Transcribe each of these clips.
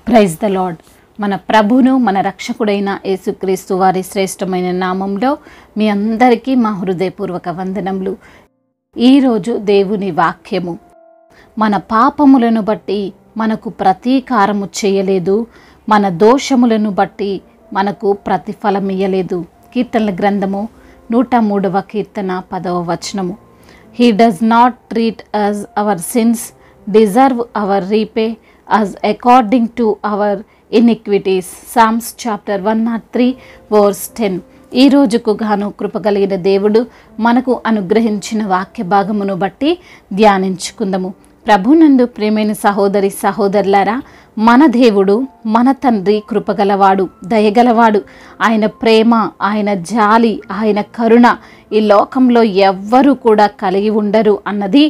Praise the lord. మన ప్రభును మన రక్షకుడైన యేసుక్రీస్తు వారి శ్రేష్టమైన నామంలో మీ అందరికీ మా హృదయపూర్వక వందనములు. ఈరోజు దేవుని వాక్యము, మన పాపములను బట్టి మనకు ప్రతీకారము చేయలేదు, మన దోషములను బట్టి మనకు ప్రతిఫలం ఇయ్యలేదు. కీర్తనల గ్రంథము 103వ కీర్తన 10వ వచనము. He does not treat us our sins, deserve our repay as according to our iniquities. Psalms chapter 103 verse 10. ఈ రోజుకు గాను కృపగలిగిన దేవుడు మనకు అనుగ్రహించిన వాక్య భాగమును బట్టి ధ్యానించుకుందాము. ప్రభునందు ప్రియమైన సహోదరి సహోదరులారా, మన దేవుడు మన తండ్రి కృపగలవాడు, దయగలవాడు. ఆయన ప్రేమ, ఆయన జాలి, ఆయన కరుణ ఈ లోకంలో ఎవ్వరూ కూడా కలిగి ఉండరు అన్నది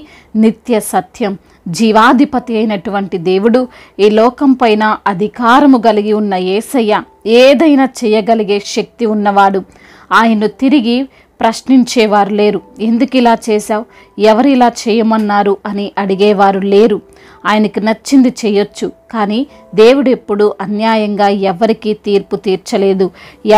నిత్య సత్యం. జీవాధిపతి అయినటువంటి దేవుడు, ఈ లోకం పైన అధికారము కలిగి ఉన్న యేసయ్య, ఏదైనా చేయగలిగే శక్తి ఉన్నవాడు. ఆయన్ను తిరిగి ప్రశ్నించేవారు లేరు. ఎందుకు ఇలా చేశావు, ఎవరు ఇలా చేయమన్నారు అని అడిగేవారు లేరు. ఆయనకి నచ్చింది చేయొచ్చు, కానీ దేవుడు ఎప్పుడు అన్యాయంగా ఎవరికి తీర్పు తీర్చలేదు,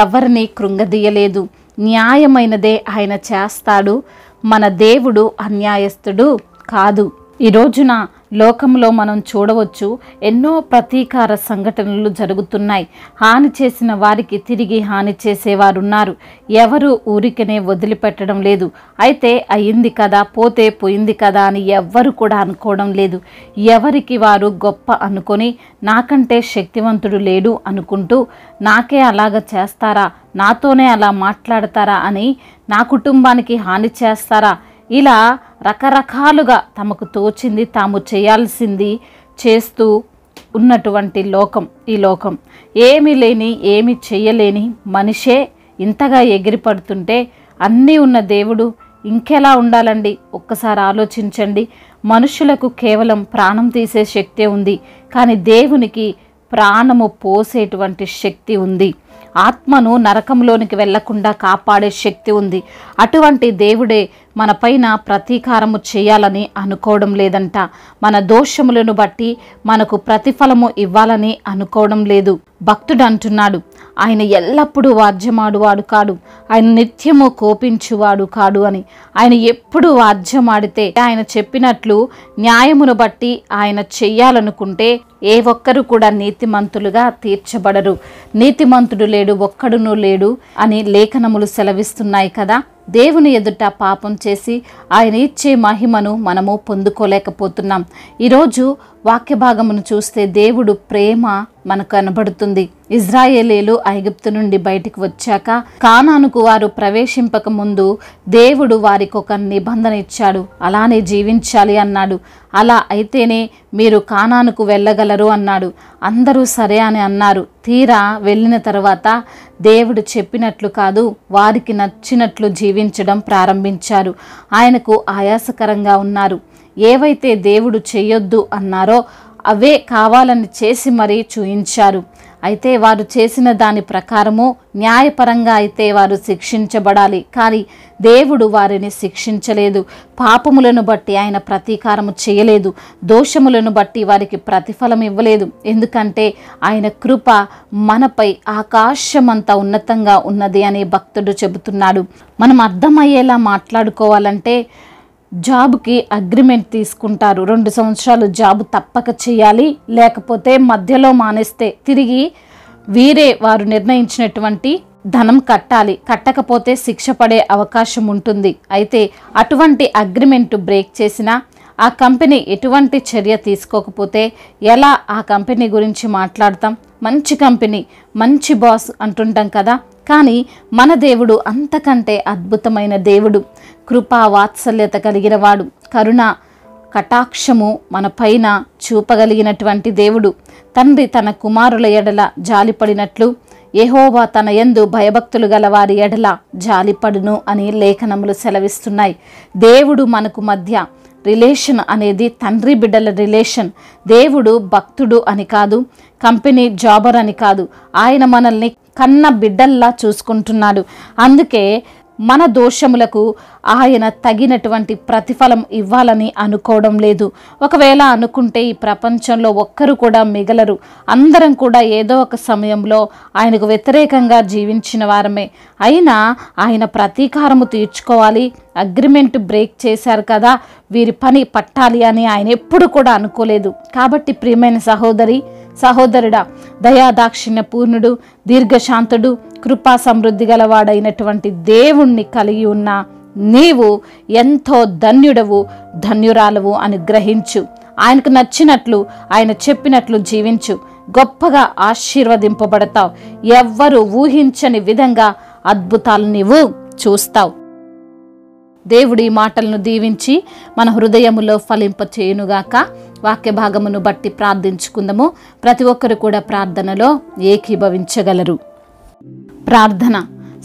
ఎవరిని కృంగదీయలేదు. న్యాయమైనదే ఆయన చేస్తాడు. మన దేవుడు అన్యాయస్తుడు కాదు. ఈ రోజున లోకంలో మనం చూడవచ్చు, ఎన్నో ప్రతీకార సంఘటనలు జరుగుతున్నాయి. హాని చేసిన వారికి తిరిగి హాని చేసేవారు ఉన్నారు. ఎవరు ఊరికనే వదిలిపెట్టడం లేదు. అయితే అయింది కదా, పోతే పోయింది కదా అని ఎవ్వరు కూడా అనుకోవడం లేదు. ఎవరికి వారు గొప్ప అనుకొని, నాకంటే శక్తివంతుడు లేడు అనుకుంటూ, నాకే అలాగ చేస్తారా, నాతోనే అలా మాట్లాడతారా అని, నా కుటుంబానికి హాని చేస్తారా, ఇలా రకరకాలుగా తమకు తోచింది తాము చేయాల్సింది చేస్తూ ఉన్నటువంటి లోకం. ఈ లోకం ఏమీ లేని, ఏమి చెయ్యలేని మనిషే ఇంతగా ఎగిరిపడుతుంటే, అన్నీ ఉన్న దేవుడు ఇంకెలా ఉండాలండి? ఒక్కసారి ఆలోచించండి. మనుషులకు కేవలం ప్రాణం తీసే శక్తి ఉంది, కానీ దేవునికి ప్రాణము పోసేటువంటి శక్తి ఉంది. ఆత్మను నరకంలోనికి వెళ్లకుండా కాపాడే శక్తి ఉంది. అటువంటి దేవుడే మన పైన ప్రతీకారము చేయాలని అనుకోవడం లేదంట. మన దోషములను బట్టి మనకు ప్రతిఫలము ఇవ్వాలని అనుకోవడం లేదు. భక్తుడు అంటున్నాడు, ఆయన ఎల్లప్పుడూ వాద్యమాడువాడు కాడు, ఆయన నిత్యము కోపించువాడు కాడు అని. ఆయన ఎప్పుడు వాద్యమాడితే, ఆయన చెప్పినట్లు న్యాయమును బట్టి ఆయన చెయ్యాలనుకుంటే ఏ ఒక్కరు కూడా నీతిమంతులుగా తీర్చబడరు. నీతిమంతుడు లేడు, ఒక్కడునూ లేడు అని లేఖనములు సెలవిస్తున్నాయి కదా. దేవుని ఎదుట పాపం చేసి ఆయన ఇచ్చే మహిమను మనము పొందుకోలేకపోతున్నాం. ఈరోజు వాక్య భాగమును చూస్తే దేవుడు ప్రేమ మనకు కనబడుతుంది. ఇజ్రాయేలీలు ఐగుప్తు నుండి బయటికి వచ్చాక కానానుకు వారు ప్రవేశింపక ముందు దేవుడు వారికి ఒక నిబంధన ఇచ్చాడు. అలానే జీవించాలి అన్నాడు. అలా అయితేనే మీరు కానానుకు వెళ్ళగలరు అన్నాడు. అందరూ సరే అని అన్నారు. తీరా వెళ్ళిన తర్వాత దేవుడు చెప్పినట్లు కాదు, వారికి నచ్చినట్లు జీవించడం ప్రారంభించారు. ఆయనకు ఆయాసకరంగా ఉన్నారు. ఏవైతే దేవుడు చేయొద్దు అన్నారో అవే కావాలని చేసి మరీ చూయించారు. అయితే వారు చేసిన దాని ప్రకారము న్యాయపరంగా అయితే వారు శిక్షించబడాలి, కానీ దేవుడు వారిని శిక్షించలేదు. పాపములను బట్టి ఆయన ప్రతీకారము చేయలేదు. దోషములను బట్టి వారికి ప్రతిఫలం ఇవ్వలేదు. ఎందుకంటే ఆయన కృప మనపై ఆకాశమంత ఉన్నతంగా ఉన్నది అని భక్తుడు చెబుతున్నాడు. మనం అర్థమయ్యేలా మాట్లాడుకోవాలంటే, జాబ్కి అగ్రిమెంట్ తీసుకుంటారు. 2 సంవత్సరాలు జాబ్ తప్పక చేయాలి, లేకపోతే మధ్యలో మానేస్తే తిరిగి వారు నిర్ణయించినటువంటి ధనం కట్టాలి, కట్టకపోతే శిక్ష పడే అవకాశం ఉంటుంది. అయితే అటువంటి అగ్రిమెంట్ బ్రేక్ చేసినా ఆ కంపెనీ ఎటువంటి చర్య తీసుకోకపోతే ఎలా ఆ కంపెనీ గురించి మాట్లాడతాం? మంచి కంపెనీ, మంచి బాస్ అంటుంటాం కదా. కానీ మన దేవుడు అంతకంటే అద్భుతమైన దేవుడు. కృపా వాత్సల్యత కలిగిన వాడు, కరుణ కటాక్షము మన పైన చూపగలిగినటువంటి దేవుడు. తండ్రి తన కుమారుల ఎడల జాలిపడినట్లు యెహోవా తన యందు భయభక్తులు గల వారి ఎడల జాలిపడును అని లేఖనములు సెలవిస్తున్నాయి. దేవుడు మనకు మధ్య రిలేషన్ అనేది తండ్రి బిడ్డల రిలేషన్. దేవుడు భక్తుడు అని కాదు, కంపెనీ జాబర్ అని కాదు. ఆయన మనల్ని కన్న బిడ్డల్లా చూసుకుంటున్నాడు. అందుకే మన దోషములకు ఆయన తగినటువంటి ప్రతిఫలం ఇవ్వాలని అనుకోవడం లేదు. ఒకవేళ అనుకుంటే ఈ ప్రపంచంలో ఒక్కరు కూడా మిగలరు. అందరం కూడా ఏదో ఒక సమయంలో ఆయనకు వ్యతిరేకంగా జీవించిన వారమే. అయినా ఆయన ప్రతీకారము తీర్చుకోవాలి, అగ్రిమెంట్ బ్రేక్ చేశారు కదా, వీరి పని పట్టాలి అని ఆయన ఎప్పుడు కూడా అనుకోలేదు. కాబట్టి ప్రియమైన సహోదరి సహోదరుడా, దయాదాక్షిణ్య పూర్ణుడు, దీర్ఘశాంతుడు, కృపా సమృద్ధి గలవాడైనటువంటి దేవుణ్ణి కలిగి ఉన్న నీవు ఎంతో ధన్యుడవు, ధన్యురాలవు అని గ్రహించు. ఆయనకు నచ్చినట్లు, ఆయన చెప్పినట్లు జీవించు. గొప్పగా ఆశీర్వదింపబడతావు. ఎవ్వరూ ఊహించని విధంగా అద్భుతాలు నీవు చూస్తావు. దేవుడి మాటలను దీవించి మన హృదయములో ఫలింప చేయునుగాక. వాక్య భాగమును బట్టి ప్రార్థించుకుందాము. ప్రతి ఒక్కరు కూడా ప్రార్థనలో ఏకీభవించగలరు. ప్రార్థన.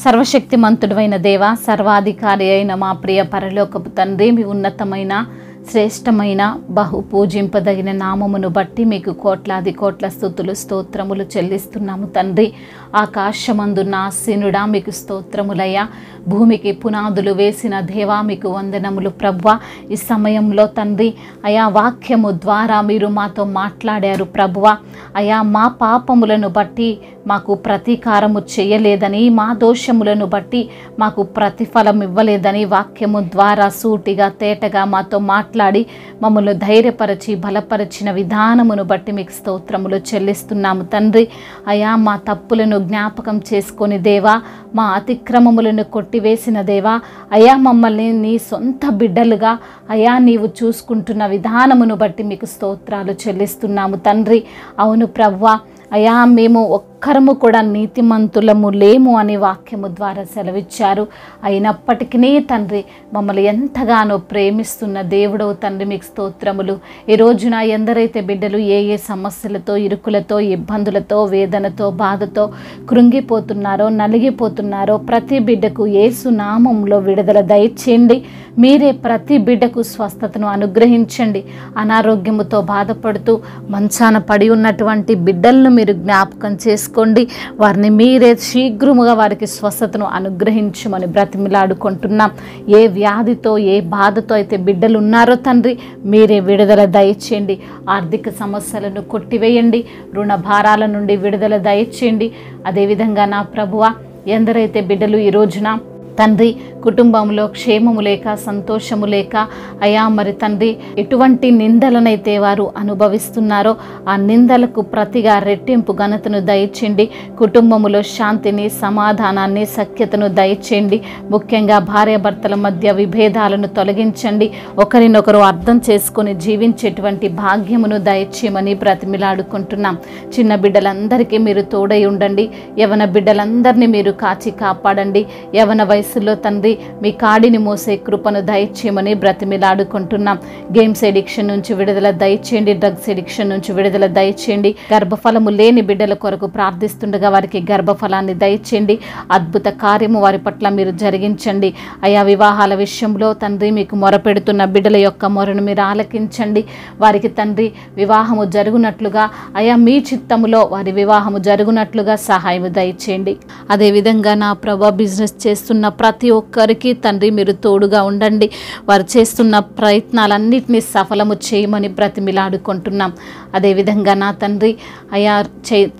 సర్వశక్తిమంతుడైన దేవ, సర్వాధికారి అయిన మా ప్రియ పరలోకపు తండ్రి, మీ ఉన్నతమైన శ్రేష్టమైన బహు పూజింపదగిన నామమును బట్టి మీకు కోట్లాది కోట్ల స్తుతులు స్తోత్రములు చెల్లిస్తున్నాము తండ్రి. ఆకాశమందున్న ఆసీనుడా మీకు స్తోత్రములయ్యా. భూమికి పునాదులు వేసిన దేవా మీకు వందనములు ప్రభువా. ఈ సమయంలో తండ్రి అయా వాక్యము ద్వారా మీరు మాతో మాట్లాడారు ప్రభువా. అయా మా పాపములను బట్టి మాకు ప్రతీకారము చేయలేదని, మా దోషములను బట్టి మాకు ప్రతిఫలం ఇవ్వలేదని వాక్యము ద్వారా సూటిగా తేటగా మాతో మాట్లాడి మమ్మల్ని ధైర్యపరచి బలపరిచిన విధానమును బట్టి మీకు స్తోత్రములు చెల్లిస్తున్నాము తండ్రి. అయా మా తప్పులను జ్ఞాపకం చేసుకొని దేవా, మా అతిక్రమములను కొట్టివేసిన దేవా, అయా మమ్మల్ని నీ సొంత బిడ్డలుగా అయా నీవు చూసుకుంటున్న విధానమును బట్టి మీకు స్తోత్రాలు చెల్లిస్తున్నాము తండ్రి. అవును ప్రభువా, అయా మేము ఒక్కరము కూడా నీతిమంతులము లేము అని వాక్యము ద్వారా సెలవిచ్చారు. అయినప్పటికీ తండ్రి మమ్మల్ని ఎంతగానో ప్రేమిస్తున్న దేవుడవు తండ్రి మీకు స్తోత్రములు. ఈ రోజున ఎందరైతే బిడ్డలు ఏ ఏ సమస్యలతో, ఇరుకులతో, ఇబ్బందులతో, వేదనతో, బాధతో కృంగిపోతున్నారో, నలిగిపోతున్నారో ప్రతి బిడ్డకు యేసు నామములో విడుదల దయచేయండి. మీరే ప్రతి బిడ్డకు స్వస్థతను అనుగ్రహించండి. అనారోగ్యముతో బాధపడుతూ మంచాన పడి ఉన్నటువంటి బిడ్డలను మీరు జ్ఞాపకం చేసుకోండి. వారిని మీరే శీఘ్రముగా వారికి స్వస్థతను అనుగ్రహించమని బ్రతిమిలాడుకుంటున్నాం. ఏ వ్యాధితో, ఏ బాధతో అయితే బిడ్డలు ఉన్నారో తండ్రి మీరే విడుదల దయచేయండి. ఆర్థిక సమస్యలను కొట్టివేయండి. రుణ భారాల నుండి విడుదల దయచేయండి. అదేవిధంగా నా ప్రభువా, ఎందరైతే బిడ్డలు ఈ రోజున తండ్రి కుటుంబంలో క్షేమము లేక, సంతోషము లేక అయా మరి తండ్రి ఎటువంటి నిందలనైతే వారు అనుభవిస్తున్నారో ఆ నిందలకు ప్రతిగా రెట్టింపు ఘనతను దయచేయండి. కుటుంబములో శాంతిని, సమాధానాన్ని, సఖ్యతను దయచేయండి. ముఖ్యంగా భార్యాభర్తల మధ్య విభేదాలను తొలగించండి. ఒకరినొకరు అర్థం చేసుకొని జీవించేటువంటి భాగ్యమును దయచేయమని బ్రతిమిలాడుకుంటున్నాం. చిన్న బిడ్డలందరికీ మీరు తోడై ఉండండి. యవన బిడ్డలందరినీ మీరు కాచి కాపాడండి. యవన వయసులో తండ్రి మీ కాడిని మోసే కృపను దయచేయమని బ్రతిమిలాడుకుంటున్నాం. గేమ్స్ ఎడిక్షన్ నుంచి విడుదల దయచేయండి. డ్రగ్స్ ఎడిక్షన్ నుంచి విడుదల దయచేయండి. గర్భఫలము లేని బిడ్డల కొరకు ప్రార్థిస్తుండగా వారికి గర్భఫలాన్ని దయచేయండి. అద్భుత కార్యము వారి పట్ల మీరు జరిగించండి. అయా వివాహాల విషయంలో తండ్రి మీకు మొరపెడుతున్న బిడ్డల యొక్క మొరను మీరు ఆలకించండి. వారికి తండ్రి వివాహము జరుగునట్లుగా, అయా మీ చిత్తములో వారి వివాహము జరుగునట్లుగా సహాయము దయచేయండి. అదేవిధంగా నా ప్రభా, బిజినెస్ చేస్తున్న ప్రతి ఒక్కరికి తండ్రి మీరు తోడుగా ఉండండి. వారు చేస్తున్న ప్రయత్నాలన్నింటినీ సఫలము చేయమని బ్రతిమిలాడుకుంటున్నాం. అదేవిధంగా నా తండ్రి అయా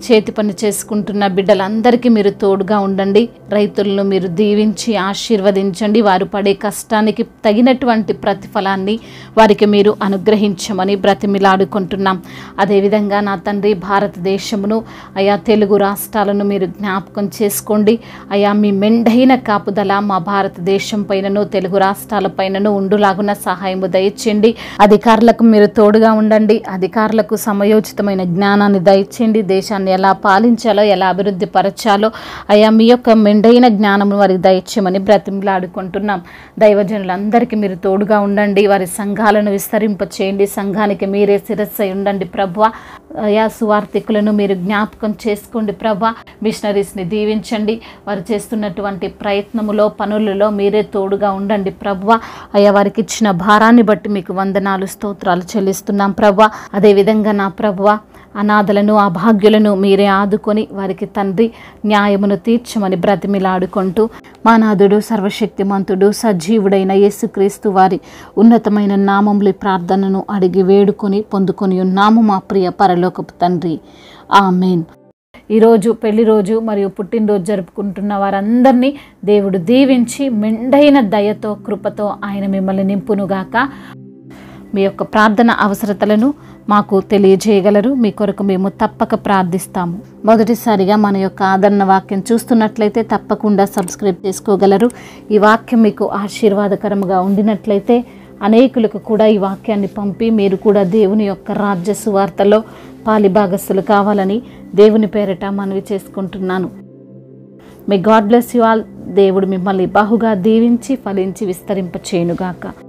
చేతి పని చేసుకుంటున్న బిడ్డలందరికీ మీరు తోడుగా ఉండండి. రైతులను మీరు దీవించి ఆశీర్వదించండి. వారు పడే కష్టానికి తగినటువంటి ప్రతిఫలాన్ని వారికి మీరు అనుగ్రహించమని బ్రతిమిలాడుకుంటున్నాం. అదేవిధంగా నా తండ్రి భారతదేశమును, అయా తెలుగు రాష్ట్రాలను మీరు జ్ఞాపకం చేసుకోండి. అయా మీ మెండైన కాపుదల మా భారతదేశం పైనను, తెలుగు రాష్ట్రాల పైనను ఉండులాగున సహాయము దయచేయండి. అధికారులకు మీరు తోడుగా ఉండండి. అధికారులకు సమయోచితమైన జ్ఞానాన్ని దయచేయండి. దేశాన్ని ఎలా పాలించాలో, ఎలా అభివృద్ధి పరచాలో అయా మీ యొక్క మెండైన జ్ఞానము వారికి దయచేయమని బ్రతిమలాడుకుంటున్నాం. దైవజనులందరికీ మీరు తోడుగా ఉండండి. వారి సంఘాలను విస్తరింపచేయండి. సంఘానికి మీరే శిరస్సై ఉండండి ప్రభువా. అయా సువార్థికులను మీరు జ్ఞాపకం చేసుకోండి ప్రభువా. మిషనరీస్ని దీవించండి. వారు చేస్తున్నటువంటి ప్రయత్నములో, పనులలో మీరే తోడుగా ఉండండి ప్రభువా. అయ్యా వారికి ఇచ్చిన భారాన్ని బట్టి మీకు వందనాలు, స్తోత్రాలు చెల్లిస్తున్నాం ప్రభువా. అదేవిధంగా నా ప్రభువా అనాథలను అభాగ్యులను మీరే ఆదుకొని వారికి తండ్రి న్యాయమును తీర్చమని బ్రతిమిలాడుకుంటూ మా నాథుడు సర్వశక్తిమంతుడు సజీవుడైన యేసుక్రీస్తు వారి ఉన్నతమైన నామముల ప్రార్థనను అడిగి వేడుకొని పొందుకొని ఉన్నాము మా ప్రియ పరలోకపు తండ్రి. ఆమేన్. ఈరోజు పెళ్లి రోజు మరియు పుట్టినరోజు జరుపుకుంటున్న వారందరినీ దేవుడు దీవించి మెండైన దయతో కృపతో ఆయన మిమ్మల్ని నింపునుగాక. మీ యొక్క ప్రార్థన అవసరతలను మాకు తెలియజేయగలరు. మీ కొరకు మేము తప్పక ప్రార్థిస్తాము. మొదటిసారిగా మన యొక్క ఆదరణ వాక్యం చూస్తున్నట్లయితే తప్పకుండా సబ్స్క్రైబ్ చేసుకోగలరు. ఈ వాక్యం మీకు ఆశీర్వాదకరముగా ఉండినట్లయితే అనేకులకు కూడా ఈ వాక్యాన్ని పంపి మీరు కూడా దేవుని యొక్క రాజ్య సువార్తలో పాలిభాగస్తులు కావాలని దేవుని పేరిట మనవి చేసుకుంటున్నాను. May God bless you all. దేవుడు మిమ్మల్ని బహుగా దీవించి ఫలించి విస్తరింపచేయునుగాక.